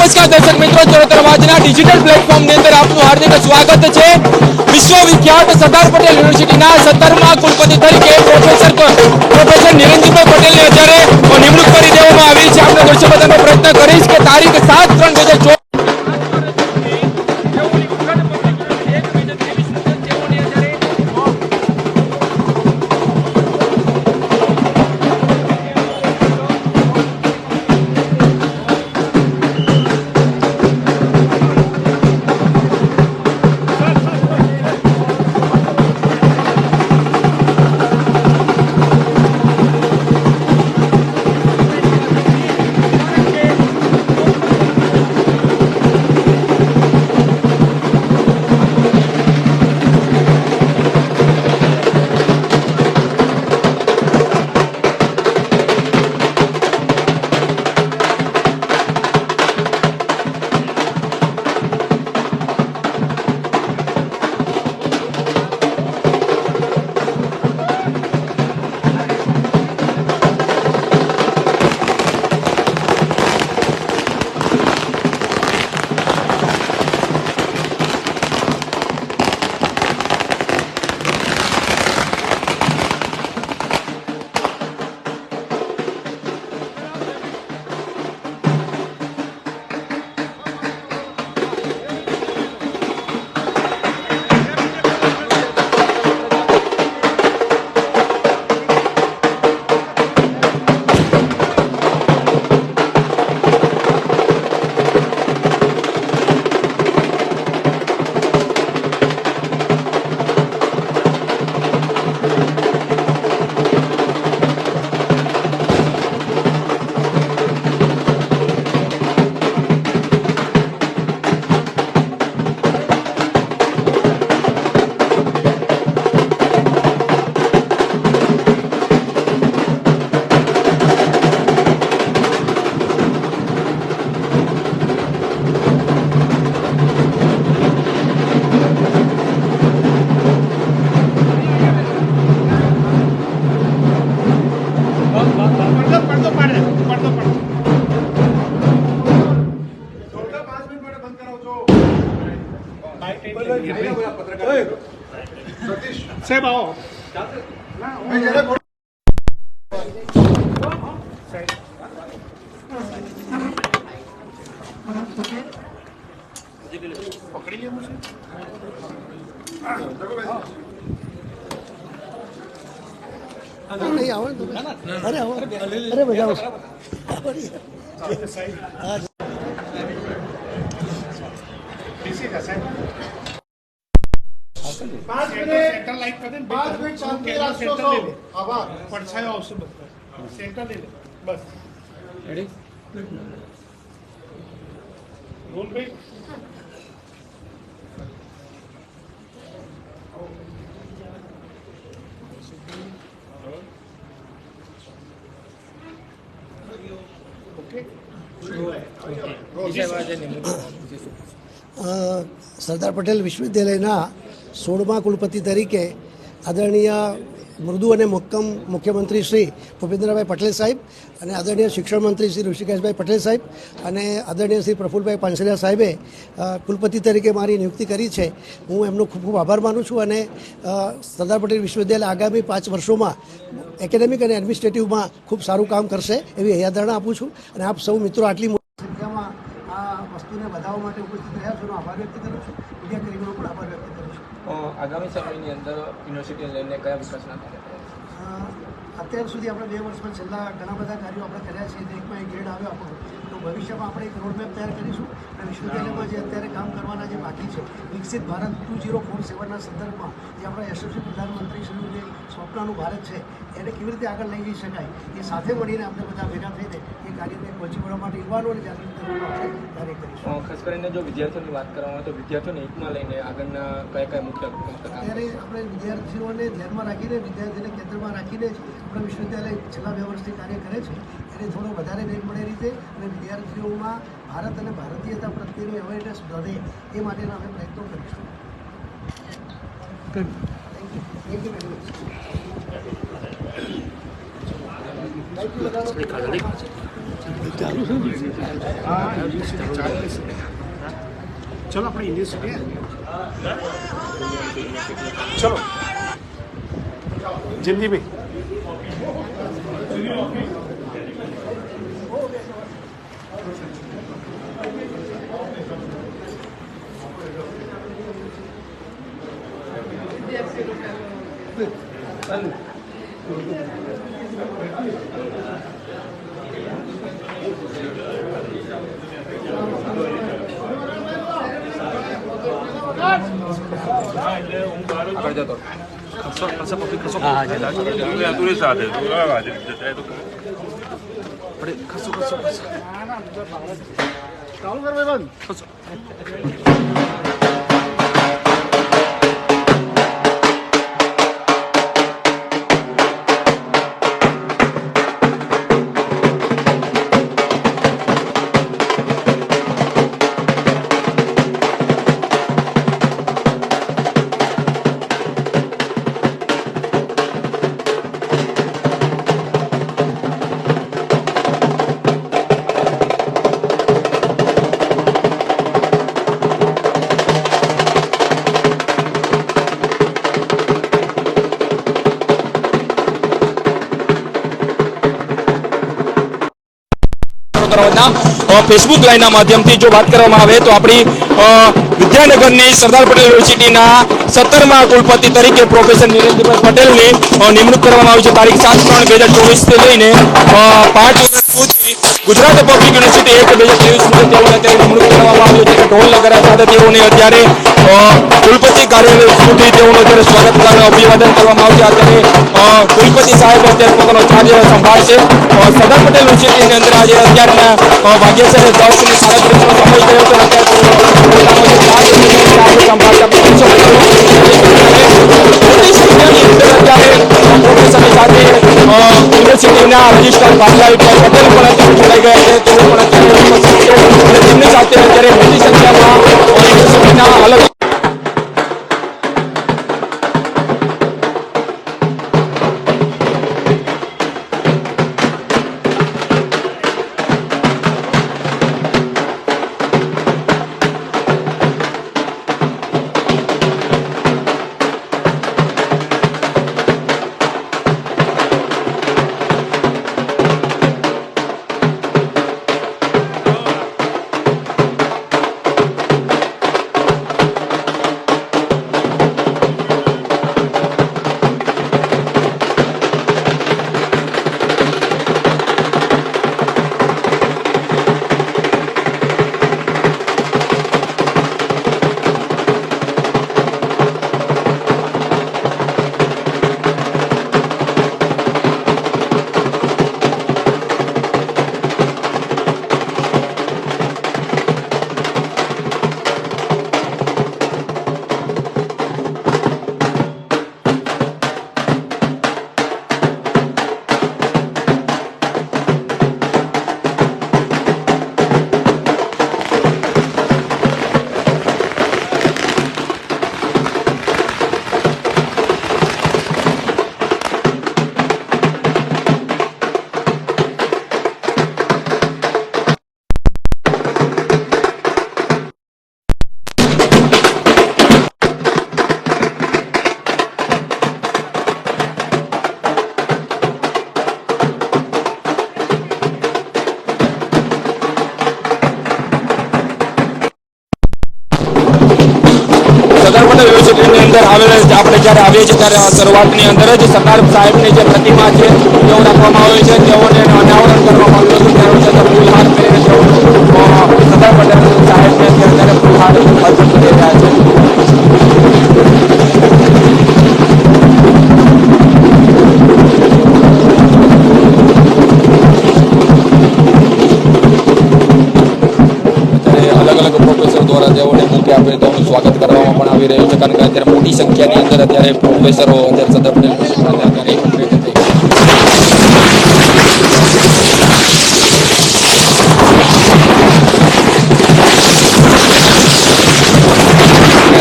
નમસ્કાર દર્શક મિત્રો, ચરોતર અવાજના ડિજિટલ પ્લેટફોર્મની અંદર આપનું હાર્દિક સ્વાગત છે। વિશ્વવિખ્યાત સરદાર પટેલ યુનિવર્સિટીના 17મા કુલપતિ તરીકે પ્રોફેસર નિરંજનભાઈ પટેલની અત્યારે નિમણૂક કરી દેવામાં આવી છે। આપણે દર્શક બધાનો પ્રયત્ન કરીશ કે તારીખ 7/3/2024 સાહેબ આવો પકડી લેવું છે નહીં આવો અરે આવો અરે મજા આવશે पाँच मिनट शांति आभार પડછાયો આવશે બધા સેન્ટર લઈ લે બસ રેડી રોલ ભાઈ ઓકે સરદાર પટેલ વિશ્વવિદ્યાલયના 16મા કુલપતિ તરીકે આદરણીય મૃદુ અને મક્કમ મુખ્યમંત્રી શ્રી ભૂપેન્દ્રભાઈ પટેલ સાહેબ અને આદરણીય શિક્ષણ મંત્રી શ્રી ઋષિકેશભાઈ પટેલ સાહેબ અને આદરણીય શ્રી પ્રફુલભાઈ પાનસરિયા સાહેબે કુલપતિ તરીકે મારી નિયુક્તિ કરી છે। હું એમનો ખૂબ ખૂબ આભાર માનું છું અને સરદાર પટેલ વિશ્વવિદ્યાલય આગામી 5 વર્ષોમાં એકેડેમિક અને એડમિનિસ્ટ્રેટિવમાં ખૂબ સારું કામ કરશે એવી હૈયાધારણા આપું છું અને આપ સૌ મિત્રો આટલી મોટી સંખ્યામાં આ વસ્તુને વધારવા માટે ઉપસ્થિત રહ્યા છો આભાર વ્યક્ત કરું છું। મીડિયા કર્મીનો પણ આભાર વ્યક્ત કરું છું। આગામી સમયની અંદર યુનિવર્સિટીને લઈને કયા વિકાસના અત્યાર સુધી આપણે 2 વર્ષમાં છેલ્લા ઘણા બધા કાર્યો આપણે કર્યા છે। એકમાં એક ગ્રેડ આવ્યો આપણો તો ભવિષ્યમાં આપણે એક રોડમેપ તૈયાર કરીશું અને વિશ્વવિદ્યાલયમાં જે અત્યારે કામ કરવાના જે બાકી છે વિકસિત ભારત 2047ના સંદર્ભમાં જે આપણા યશસ્વી પ્રધાનમંત્રીશ્રીનું જે સ્વપ્નનું ભારત છે એને કેવી રીતે આગળ લઈ જઈ શકાય એ સાથે મળીને આપણે બધા ભેગા થઈને એ કાર્યને પહોંચી વળવા માટે યુવાનોને જાગૃત કરવા માટે કાર્ય કરીશું। ખાસ કરીને જો વિદ્યાર્થીઓની વાત કરવામાં આવે તો વિદ્યાર્થીઓને હિતમાં લઈને આગળના કયા મુખ્ય અત્યારે આપણે વિદ્યાર્થીઓને ધ્યાનમાં રાખીને વિદ્યાર્થીને કેન્દ્રમાં રાખીને જ આપણા વિશ્વવિદ્યાલય છેલ્લા 2 વર્ષથી કાર્ય કરે છે। એને થોડો વધારે વેગ મળે રીતે અને વિદ્યાર્થીઓમાં ભારત અને ભારતીયતા પ્રત્યેની અવેરનેસ વધે એ માટેના અમે પ્રયત્નો કરીશું। Thank you very much. चलो अपनी यूनिवर्सिटी है चलो जल्दी में चालू कर भाई बंद फेसबुक लाइनના માધ્યમથી જો વાત કરવામાં આવે તો આપણી વિદ્યાનગરની સરદાર પટેલ યુનિવર્સિટીના 17મા કુલપતિ તરીકે પ્રોફેસર નિરંજનભાઈ પટેલની નિમણૂક કરવામાં આવી છે તારીખ 7/3/2024 થી લઈને 5 વર્ષ સુધી ગુજરાત પબ્લિક યુનિવર્સિટી 1/2023 સુધી તેઓને અત્યારે નિમણૂક કરવામાં આવી છે ઢોલ નગારા સાથે તેઓને અત્યારે કુલપતિ કાર્યાલય સુધી તેઓનું અત્યારે સ્વાગત અભિવાદન કરવામાં આવશે અત્યારે કુલપતિ સાહેબ અત્યારે પોતાનો કાર્ય સંભાળશે સરદાર પટેલ યુનિવર્સિટીની અંદર આજે અત્યારના વાગ્યા છે 10:37 સમય થયો છે યુનિવર્સિટીના રજિસ્ટ્રાર ભાગલાભાઈ પટેલ પણ જોડાઈ ગયા છે તેઓ પણ અત્યારે તેમની સાથે અત્યારે મોટી સંખ્યામાં યુનિવર્સિટીના અલગ યુનિવર્સિટીની અંદર આવેલા આપણે જ્યારે આવીએ છીએ ત્યારે શરૂઆતની અંદર જ સરદાર સાહેબની જે પ્રતિમા છે તેઓ રાખવામાં આવે છે તેઓને અનાવરણ કરવામાં આવ્યું હતું ત્યારે ફૂલહાર કરીને તેઓ સરદાર પટેલ સાહેબને અત્યારે ફૂલહાર અર્પણ કરી રહ્યા છે પ્રોફેસર દ્વારા તેઓને બુકે આપે તેઓનું સ્વાગત કરવામાં પણ આવી રહ્યું છે કારણ કે અત્યારે મોટી સંખ્યાની અંદર અત્યારે પ્રોફેસરો અત્યારે સરદાર પટેલ અત્યારે એકત્રિત થઈ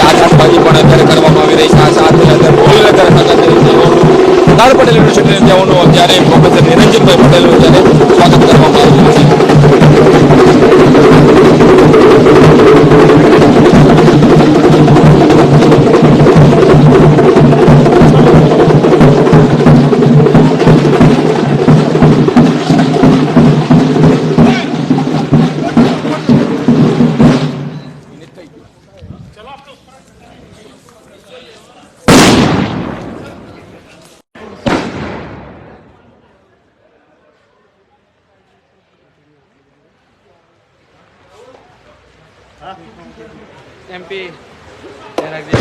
આતશબાજી પણ અત્યારે કરવામાં આવી રહી છે આ સાથે અત્યારે સરદાર પટેલ યુનિવર્સિટી તેઓનું અત્યારે પ્રોફેસર નિરંજનભાઈ પટેલ MP ધ્યાન રાખજે.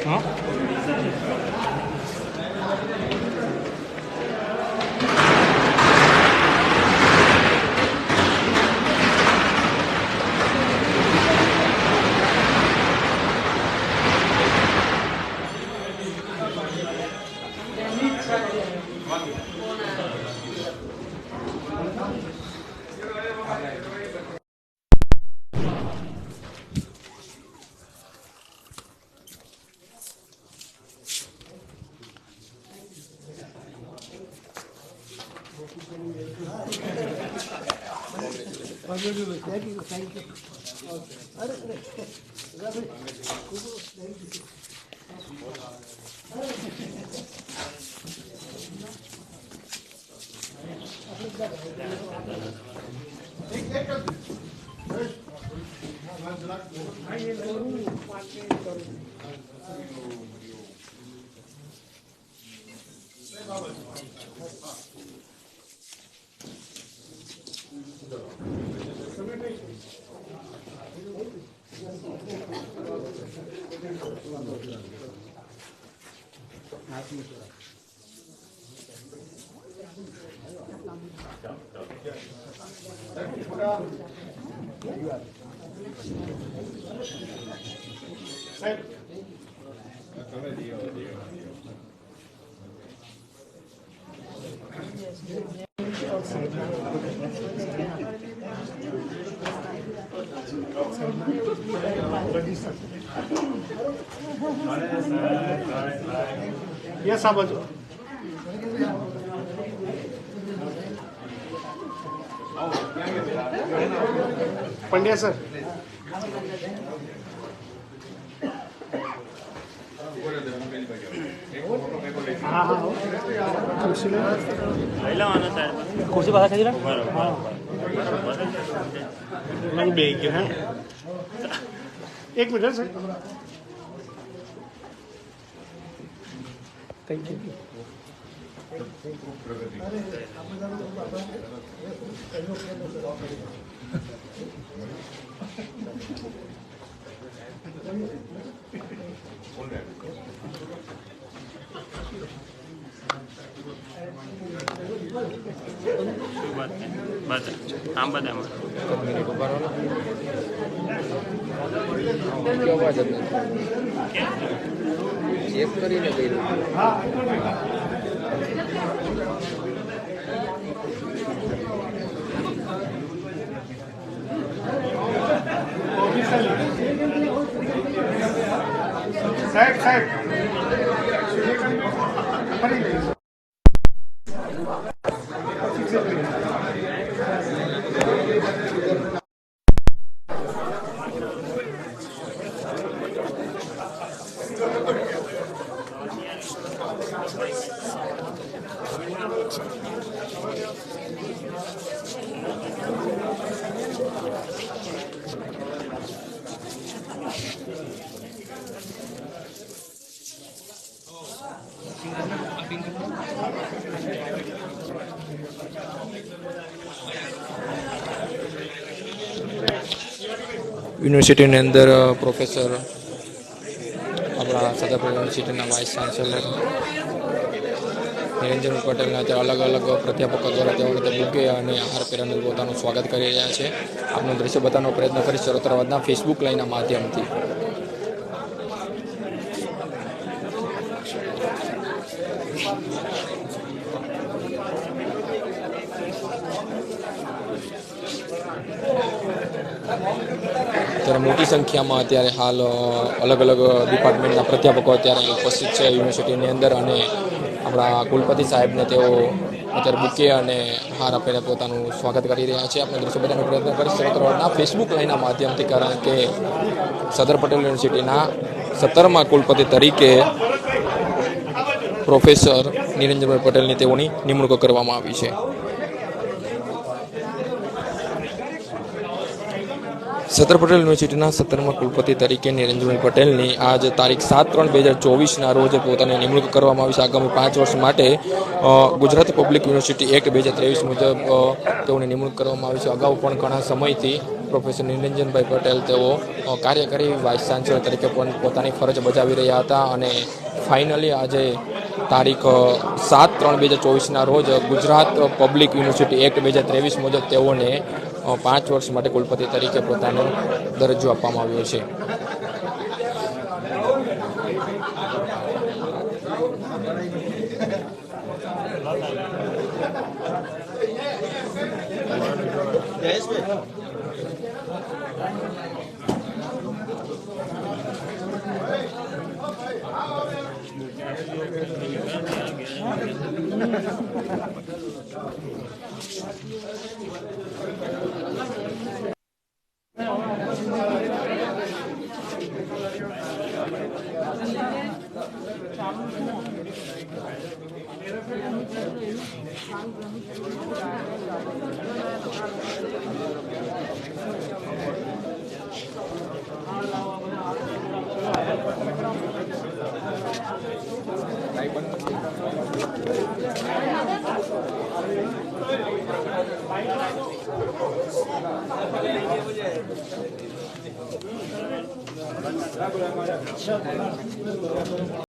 હા યસ આ બાજુ પંડ્યા સર હા હા ખુરશી પાસે ખેંચી લે. હું બે ગયો હા એક મિનિટ સર થેન્ક યુ આમ બધા અવાજ જ નથી. ચેક કરીને કર્યું. સાહેબ સાહેબ યુનિવર્સિટીની અંદર પ્રોફેસર આપણા સદાપુર યુનિવર્સિટીના વાઇસ ચાન્સેલર નિરંજન પટેલના અત્યારે અલગ અલગ પ્રાધ્યાપકો દ્વારા તેઓ રીતે બુકે અને આહાર પેરાનું પોતાનું સ્વાગત કરી રહ્યા છે. આપનું દ્રશ્ય બતાવવાનો પ્રયત્ન કરી ચરોતરવાદના ફેસબુક લાઈનના માધ્યમથી. ત્યારે મોટી સંખ્યામાં અત્યારે હાલ અલગ અલગ ડિપાર્ટમેન્ટના પ્રાધ્યાપકો અત્યારે ઉપસ્થિત છે યુનિવર્સિટીની અંદર અને આપણા કુલપતિ સાહેબને તેઓ અત્યારે બુકે અને હાર આપીને પોતાનું સ્વાગત કરી રહ્યા છે. આપણે દૃશ્ય બધાનો પ્રયત્ન કરીશું ચરોતરવાદના ફેસબુક લાઈનના માધ્યમથી, કારણ કે સરદાર પટેલ યુનિવર્સિટીના 17મા કુલપતિ તરીકે પ્રોફેસર નિરંજનભાઈ પટેલની તેઓની નિમણૂક કરવામાં આવી છે. સરદાર પટેલ યુનિવર્સિટીના 17મા કુલપતિ તરીકે નિરંજનભાઈ પટેલની આજ તારીખ 7/3/2024ના રોજ પોતાની નિમણૂક કરવામાં આવી છે. આગામી 5 વર્ષ માટે ગુજરાત પબ્લિક યુનિવર્સિટી એક્ટ 2023 મુજબ તેઓની નિમણૂક કરવામાં આવી છે. અગાઉ પણ ઘણા સમયથી પ્રોફેસર નિરંજનભાઈ પટેલ તેઓ કાર્યકારી વાઇસ ચાન્સલર તરીકે પણ પોતાની ફરજ બજાવી રહ્યા હતા અને ફાઇનલી આજે તારીખ 7/3/2024ના રોજ ગુજરાત પબ્લિક યુનિવર્સિટી એક્ટ 2023 મુજબ તેઓને 5 વર્ષ માટે કુલપતિ તરીકે પોતાનો દરજ્જો આપવામાં આવ્યો છે.